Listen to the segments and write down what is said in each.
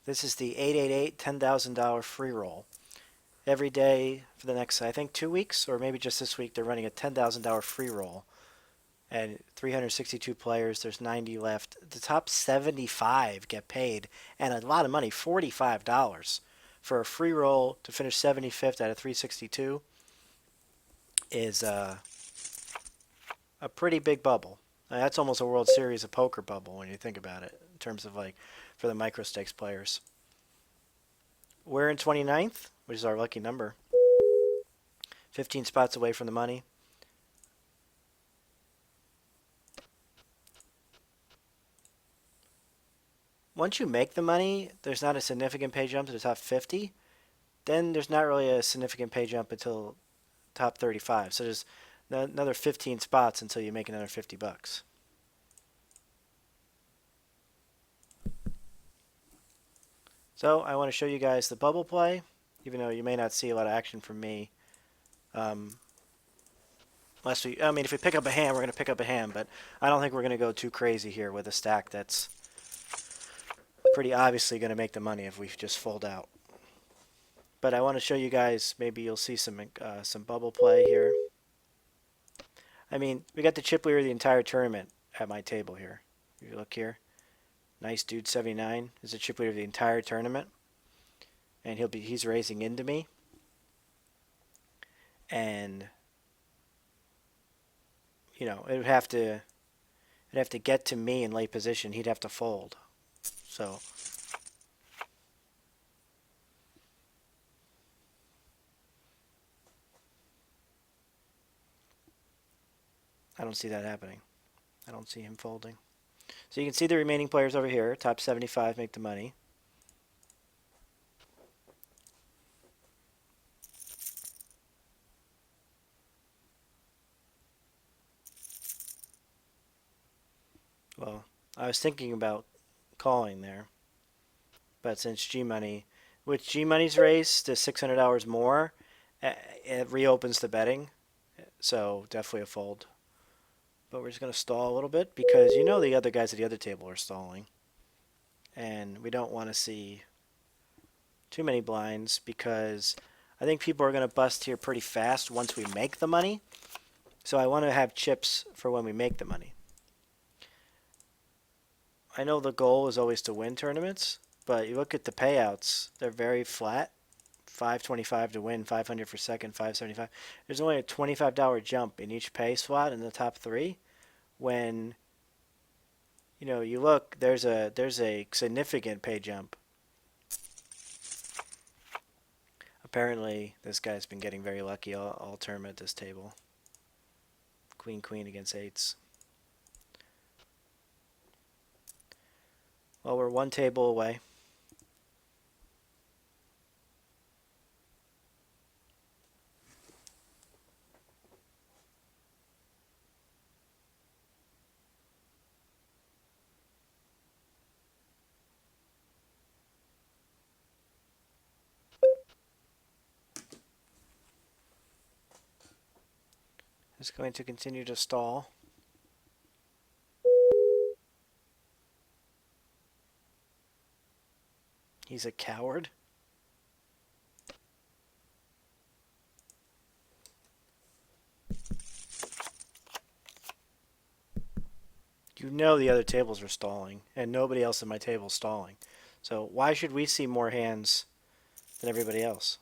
This is the 888 $10,000 free roll. Every day for the next, I think, 2 weeks, or maybe just this week, they're running a $10,000 free roll. And 362 players, there's 90 left. The top 75 get paid, and a lot of money, $45 for a free roll to finish 75th out of 362 is a pretty big bubble. That's almost a World Series of Poker bubble when you think about it, in terms of like for the micro stakes players. We're in 29th, which is our lucky number. 15 spots away from the money. Once you make the money, there's not a significant pay jump to the top 50. Then there's not really a significant pay jump until top 35. So there's another 15 spots until you make another 50 bucks. So I want to show you guys the bubble play, even though you may not see a lot of action from me. If we pick up a hand, we're going to pick up a hand, but I don't think we're going to go too crazy here with a stack that's pretty obviously going to make the money if we just fold out. But I want to show you guys, maybe you'll see some bubble play here. I mean, we got the chip leader the entire tournament at my table here. If you look here, nice dude 79 is the chip leader the entire tournament, and he's raising into me, and you know it'd have to get to me in late position. He'd have to fold, so. I don't see that happening. I don't see him folding. So you can see the remaining players over here. Top 75 make the money. Well, I was thinking about calling there. But since G-Money, with G-Money's raise to $600 more, it reopens the betting. So definitely a fold. But we're just going to stall a little bit because you know the other guys at the other table are stalling. And we don't want to see too many blinds because I think people are going to bust here pretty fast once we make the money. So I want to have chips for when we make the money. I know the goal is always to win tournaments, but you look at the payouts, they're very flat. 525 to win, 500 for second, 575. There's only a $25 jump in each pay slot in the top three. When you look, there's a significant pay jump. Apparently, this guy's been getting very lucky all tournament at this table. Queen, queen against eights. Well, we're one table away. Is going to continue to stall. He's a coward. You know the other tables are stalling, and nobody else at my table is stalling. So why should we see more hands than everybody else?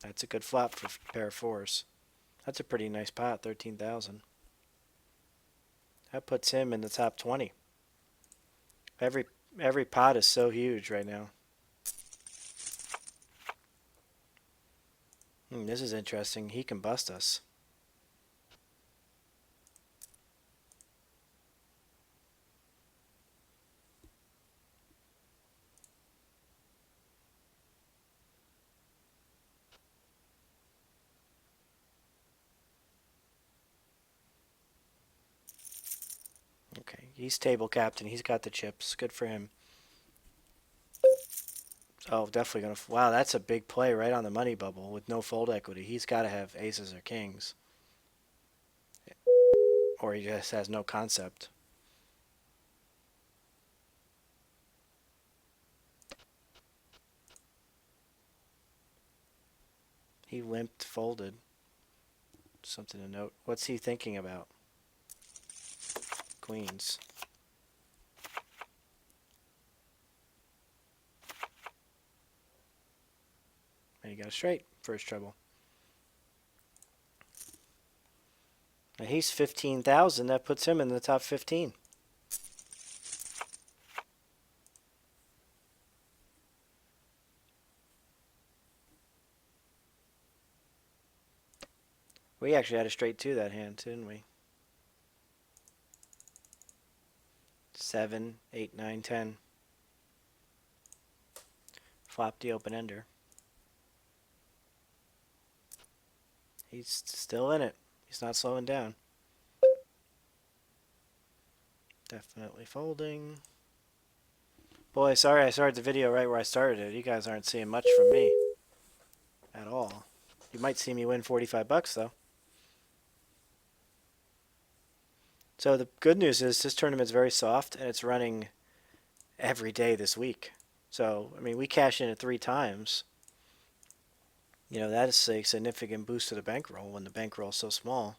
That's a good flop for pair of fours. That's a pretty nice pot, 13,000. That puts him in the top 20. Every pot is so huge right now. This is interesting. He can bust us. Okay, he's table captain. He's got the chips. Good for him. Oh, definitely going to... Wow, that's a big play right on the money bubble with no fold equity. He's got to have aces or kings. Or he just has no concept. He limped, folded. Something to note. What's he thinking about? Queens. And he got a straight for his trouble. Now he's 15,000. That puts him in the top 15. We actually had a straight two that hand, didn't we? 7, 8, 9, 10. Flop the open ender. He's still in it. He's not slowing down. Definitely folding. Boy, sorry I started the video right where I started it. You guys aren't seeing much from me at all. You might see me win 45 bucks though. So the good news is this tournament's very soft and it's running every day this week. So, I mean, we cash in it 3 times. You know, that is a significant boost to the bankroll when the bankroll is so small.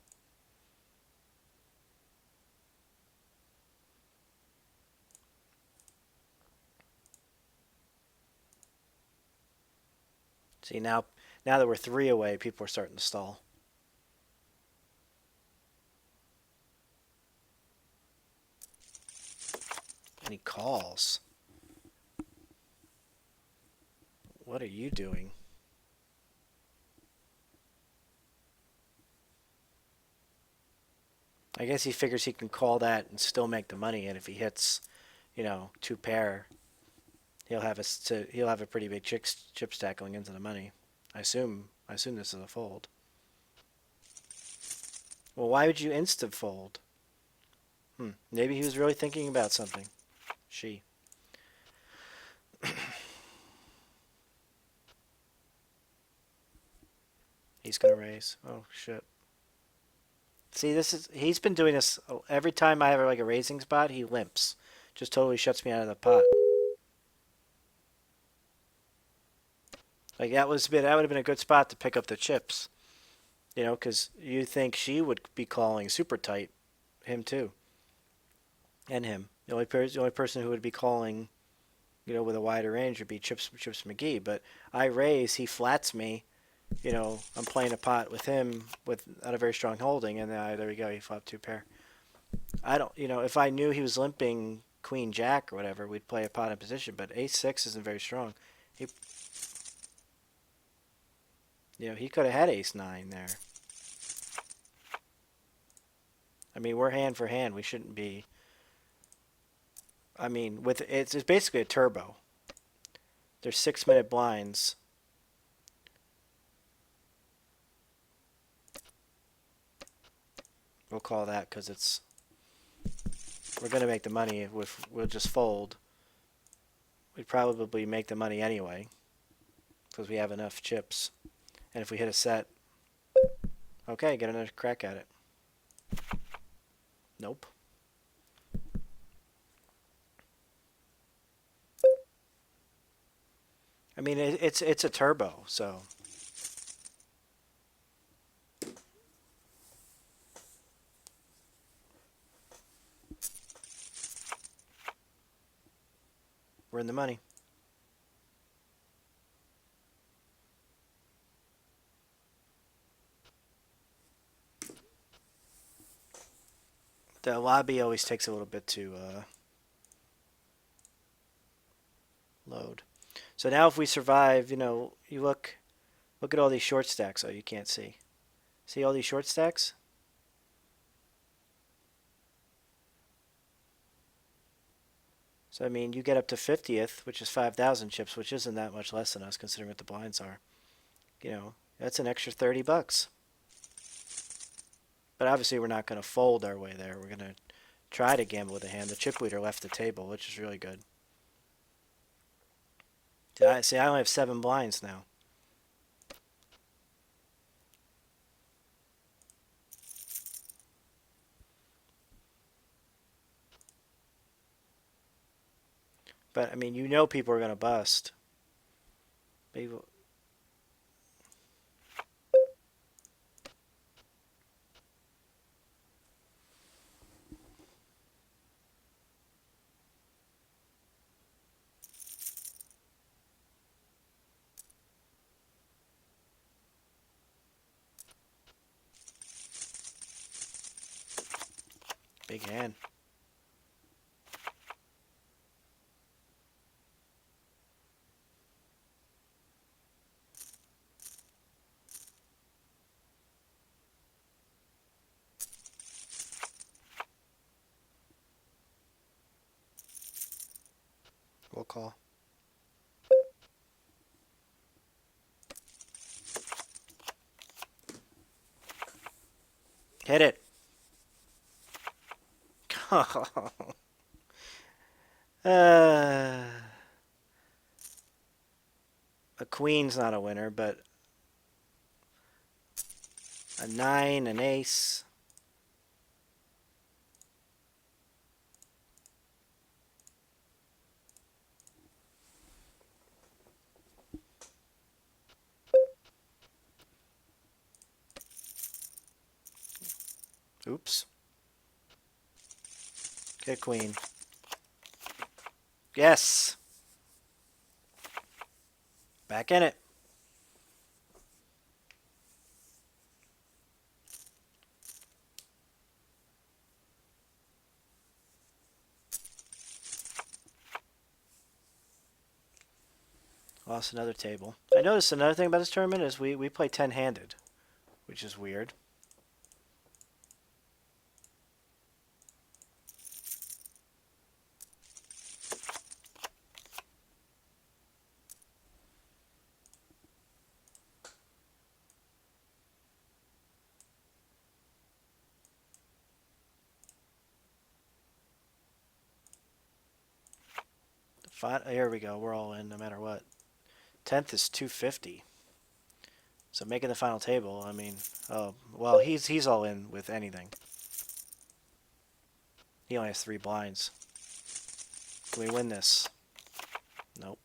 See, now that we're 3 away, people are starting to stall. And he calls. What are you doing? I guess he figures he can call that and still make the money, and if he hits, you know, 2 pair, he'll have a pretty big chip stack going into the money. I assume this is a fold. Well, why would you instant fold? Maybe he was really thinking about something. She. He's gonna raise. Oh shit. See, he's been doing this every time I have like a raising spot. He limps, just totally shuts me out of the pot. Like that would have been a good spot to pick up the chips, you know, because you think she would be calling super tight, him too, and him. The only person who would be calling, you know, with a wider range would be Chips McGee. But I raise, he flats me. You know, I'm playing a pot with him without a very strong holding, and there we go. He flopped 2 pair. I don't, you know, if I knew he was limping Queen Jack or whatever, we'd play a pot in position. But Ace 6 isn't very strong. He, you know, he could have had Ace 9 there. I mean, we're hand for hand. We shouldn't be. I mean, it's basically a turbo. There's 6-minute blinds. We'll call that because we're going to make the money if we'll just fold. We'd probably make the money anyway because we have enough chips. And if we hit a set, okay, get another crack at it. Nope. I mean, it's a turbo, so. We're in the money. The lobby always takes a little bit to load. So now if we survive, you know, you look at all these short stacks. Oh, you can't see. See all these short stacks? So, I mean, you get up to 50th, which is 5,000 chips, which isn't that much less than us considering what the blinds are. You know, that's an extra 30 bucks. But obviously we're not going to fold our way there. We're going to try to gamble with a hand. The chip leader left the table, which is really good. See, I only have 7 blinds now. But, I mean, you know people are going to bust. People. Big hand. We'll call. Hit it. A queen's not a winner, but a 9, an ace. Oops. Get queen. Yes. Back in it. Lost another table. I noticed another thing about this tournament is we play 10-handed, which is weird. Here we go. We're all in no matter what. 10th is 250. So making the final table, I mean, oh, well, he's all in with anything. He only has 3 blinds. Can we win this? Nope.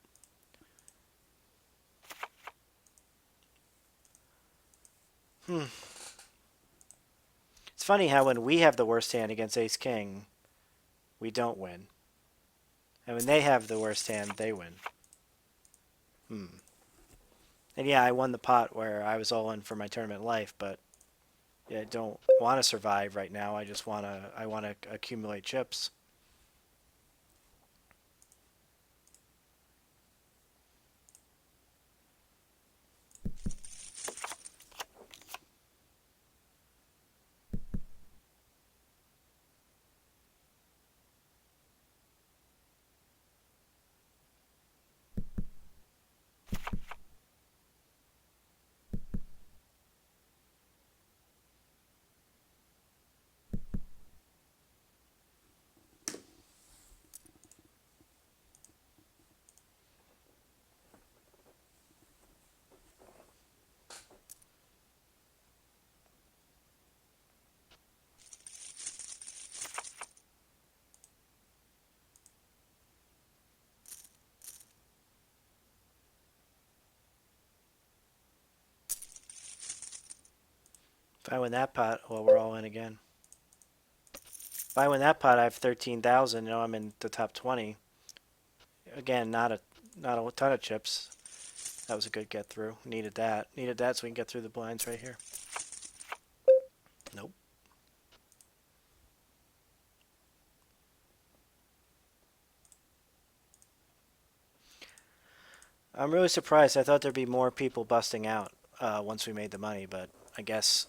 It's funny how when we have the worst hand against Ace King, we don't win. And when they have the worst hand, they win. And yeah, I won the pot where I was all in for my tournament life, but yeah, I don't want to survive right now. I want to accumulate chips. If I win that pot, well, we're all in again. If I win that pot, I have 13,000. You know, I'm in the top 20. Again, not a ton of chips. That was a good get through. Needed that. Needed that so we can get through the blinds right here. Nope. I'm really surprised. I thought there'd be more people busting out once we made the money, but I guess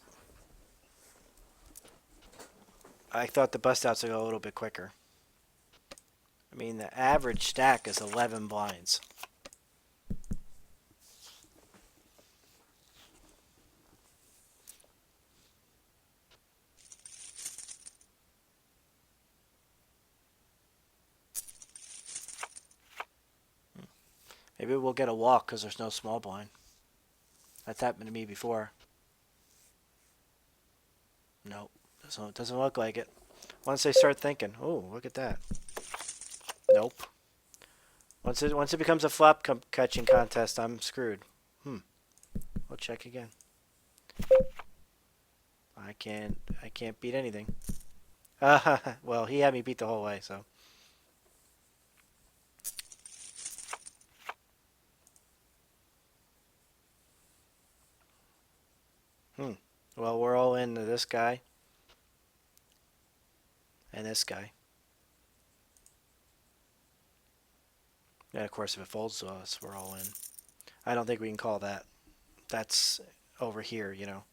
I thought the bust outs would go a little bit quicker. I mean, the average stack is 11 blinds. Maybe we'll get a walk because there's no small blind. That's happened to me before. Nope. Doesn't look like it. Once they start thinking, oh, look at that. Nope. Once it becomes a flop catching contest, I'm screwed. We'll check again. I can't beat anything. Well, he had me beat the whole way, so. Well, we're all into this guy. and this guy. And of course, if it folds to us, we're all in. I don't think we can call that. That's over here, you know.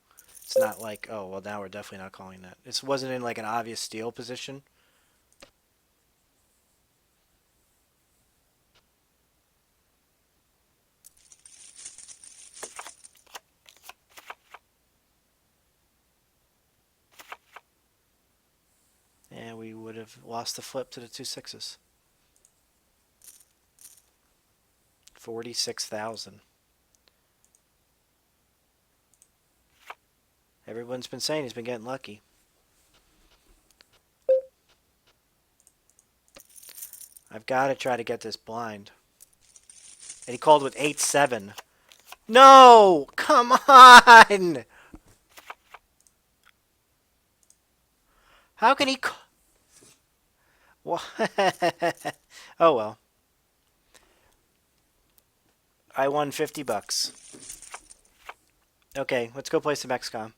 It's not like, oh, well, now we're definitely not calling that. It wasn't in like an obvious steal position. And we would have lost the flip to the 2 6s. 46,000. Everyone's been saying he's been getting lucky. I've got to try to get this blind. And he called with 8-7. No! Come on! How can he... What? Oh, well. I won $50. Okay, let's go play some XCOM.